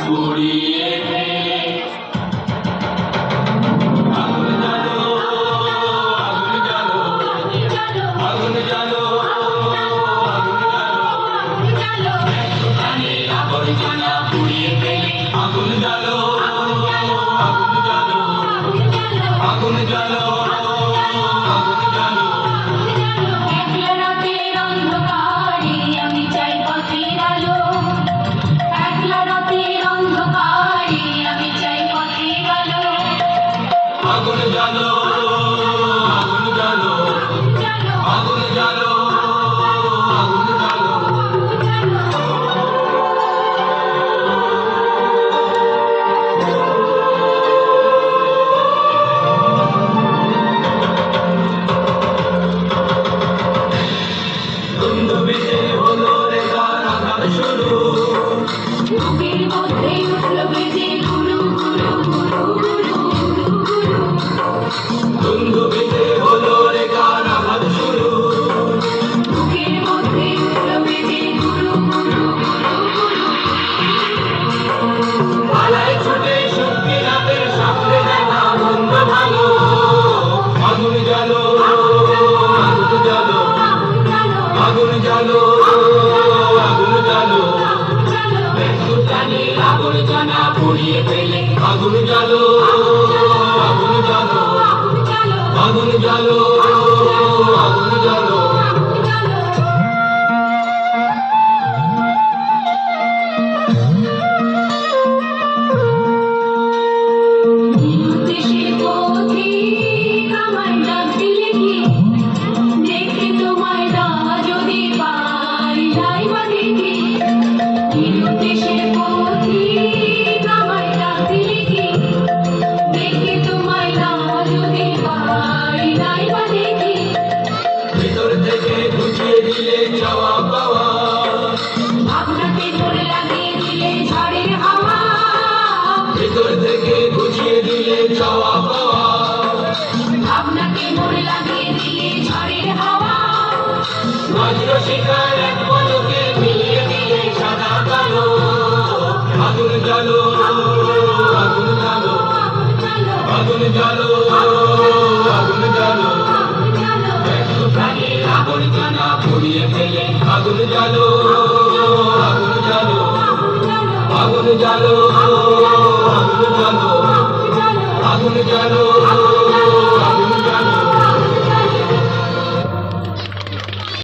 পুড়িয়ে ফেলে আগুন জ্বালো আগুন জ্বালো আগুন জ্বালো আগুন জ্বালো প্রাণের আবর্জনা পুড়িয়ে ফেলে আগুন জ্বালো আগুন জ্বালো আগুন জ্বালো আগুন জ্বালো একলা রাতের অন্ধকারে আমি চাই পথের আলো একলা রাতের অন্ধকারে আমি চাই পথের আলো আগুন জ্বালো আগুন জ্বালো আগুন জ্বালো আগুন জ্বালো দুন্দুবিতে হলো রে গান আঘাত শুরু বুকের মধ্যে উঠল বেজে গুরু গুরু গুরু গুরু গুরু দুন্দুবিতে হলো রে গান আঘাত শুরু বুকের মধ্যে উঠল বেজে গুরু গুরু গুরু গুরু পালায় ছুটে শক্তি রাতের সামনে দেখা মন্দ ভালো আগুন জ্বালো আগুন জ্বালো আগুন জ্বালো আগুন জ্বালো মৃত্যু প্রাণীর আবর্জনা পুড়িয়ে ফেলে আগুন জ্বালো আগুন জ্বালো আগুন জ্বালো আগুন জ্বালো দেশের পথিক আমায় ডাক দিলে কি দেখে তোমায় না যদি পাই যাই বা দেখি দেশের পথিক আমায় ডাক দিলে কি দেখে তোমায় না যদি পাই যাই বা দেখি ভিতর থেকে বুঝিয়ে দিলে চাওয়া পাওয়া ভাবনাতে ধরে লাগিয়ে দিলে ঝড়ের হাওয়া ভিতর থেকে বুঝিয়ে দিলে চাওয়া পাওয়া ভাবনাকে মোড় লাগিয়ে দিলে ঝড়ের হাওয়া বজ্র শিকার এক পলকে মিলিয়ে দিলে সাদা কালো আগুন জ্বালো আগুন জ্বালো আগুন জ্বালো আগুন জ্বালো মৃত্যু প্রাণীর আবর্জনা পুড়িয়ে ফেলে আগুন জ্বালো আগুন জ্বালো আগুন জ্বালো আগুন জ্বালো আগুন জ্বালো